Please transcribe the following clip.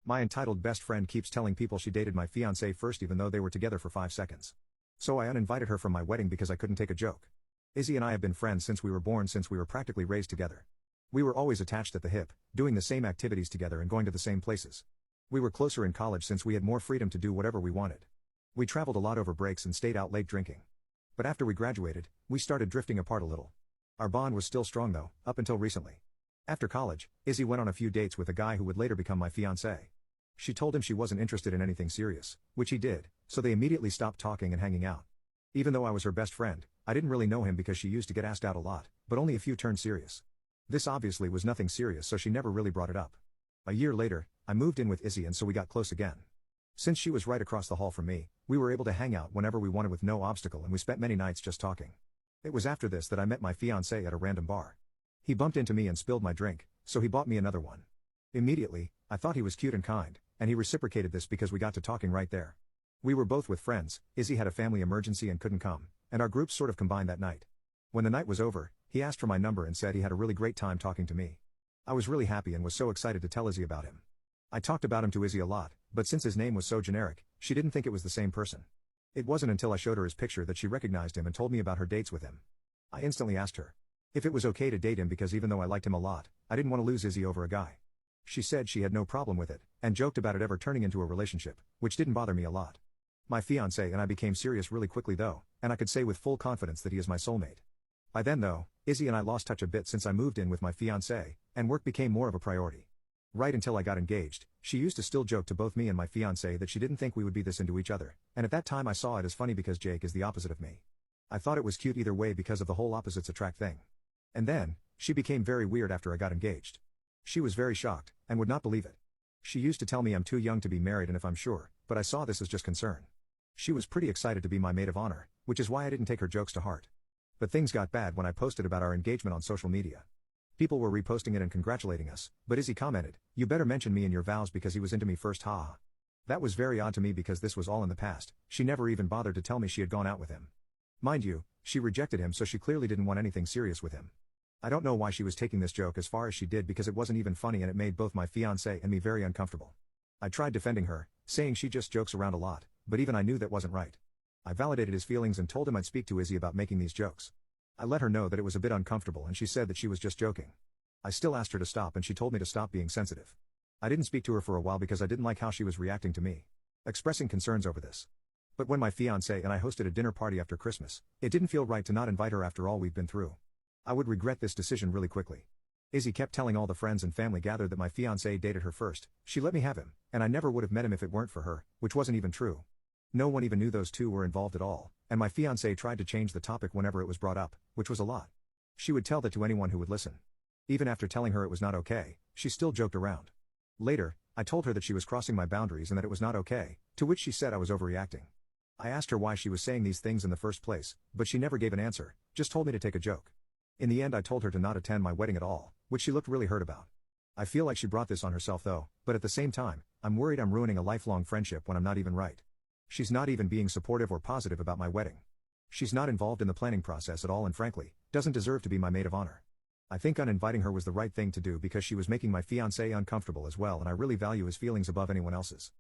My entitled best friend keeps telling people she dated my fiancé first even though they were together for 5 seconds. So I uninvited her from my wedding because I couldn't take a joke. Izzy and I have been friends since we were born, since we were practically raised together. We were always attached at the hip, doing the same activities together and going to the same places. We were closer in college since we had more freedom to do whatever we wanted. We traveled a lot over breaks and stayed out late drinking. But after we graduated, we started drifting apart a little. Our bond was still strong though, up until recently. After college, Izzy went on a few dates with a guy who would later become my fiancé. She told him she wasn't interested in anything serious, which he did, so they immediately stopped talking and hanging out. Even though I was her best friend, I didn't really know him because she used to get asked out a lot, but only a few turned serious. This obviously was nothing serious, so she never really brought it up. A year later, I moved in with Izzy and so we got close again. Since she was right across the hall from me, we were able to hang out whenever we wanted with no obstacle and we spent many nights just talking. It was after this that I met my fiancé at a random bar. He bumped into me and spilled my drink, so he bought me another one. Immediately, I thought he was cute and kind, and he reciprocated this because we got to talking right there. We were both with friends, Izzy had a family emergency and couldn't come, and our groups sort of combined that night. When the night was over, he asked for my number and said he had a really great time talking to me. I was really happy and was so excited to tell Izzy about him. I talked about him to Izzy a lot, but since his name was so generic, she didn't think it was the same person. It wasn't until I showed her his picture that she recognized him and told me about her dates with him. I instantly asked her if it was okay to date him because even though I liked him a lot, I didn't want to lose Izzy over a guy. She said she had no problem with it, and joked about it ever turning into a relationship, which didn't bother me a lot. My fiancé and I became serious really quickly though, and I could say with full confidence that he is my soulmate. By then though, Izzy and I lost touch a bit since I moved in with my fiancé, and work became more of a priority. Right until I got engaged, she used to still joke to both me and my fiancé that she didn't think we would be this into each other, and at that time I saw it as funny because Jake is the opposite of me. I thought it was cute either way because of the whole opposites attract thing. And then, she became very weird after I got engaged. She was very shocked, and would not believe it. She used to tell me I'm too young to be married and if I'm sure, but I saw this as just concern. She was pretty excited to be my maid of honor, which is why I didn't take her jokes to heart. But things got bad when I posted about our engagement on social media. People were reposting it and congratulating us, but Izzy commented, "You better mention me in your vows because he was into me first, haha." That was very odd to me because this was all in the past. She never even bothered to tell me she had gone out with him. Mind you, she rejected him so she clearly didn't want anything serious with him. I don't know why she was taking this joke as far as she did because it wasn't even funny and it made both my fiancé and me very uncomfortable. I tried defending her, saying she just jokes around a lot, but even I knew that wasn't right. I validated his feelings and told him I'd speak to Izzy about making these jokes. I let her know that it was a bit uncomfortable and she said that she was just joking. I still asked her to stop and she told me to stop being sensitive. I didn't speak to her for a while because I didn't like how she was reacting to me, expressing concerns over this. But when my fiancé and I hosted a dinner party after Christmas, it didn't feel right to not invite her after all we've been through. I would regret this decision really quickly. Izzy kept telling all the friends and family gathered that my fiancé dated her first. She let me have him, and I never would have met him if it weren't for her, which wasn't even true. No one even knew those two were involved at all, and my fiancé tried to change the topic whenever it was brought up, which was a lot. She would tell that to anyone who would listen. Even after telling her it was not okay, she still joked around. Later, I told her that she was crossing my boundaries and that it was not okay, to which she said I was overreacting. I asked her why she was saying these things in the first place, but she never gave an answer, just told me to take a joke. In the end I told her to not attend my wedding at all, which she looked really hurt about. I feel like she brought this on herself though, but at the same time, I'm worried I'm ruining a lifelong friendship when I'm not even right. She's not even being supportive or positive about my wedding. She's not involved in the planning process at all and frankly, doesn't deserve to be my maid of honor. I think uninviting her was the right thing to do because she was making my fiancé uncomfortable as well and I really value his feelings above anyone else's.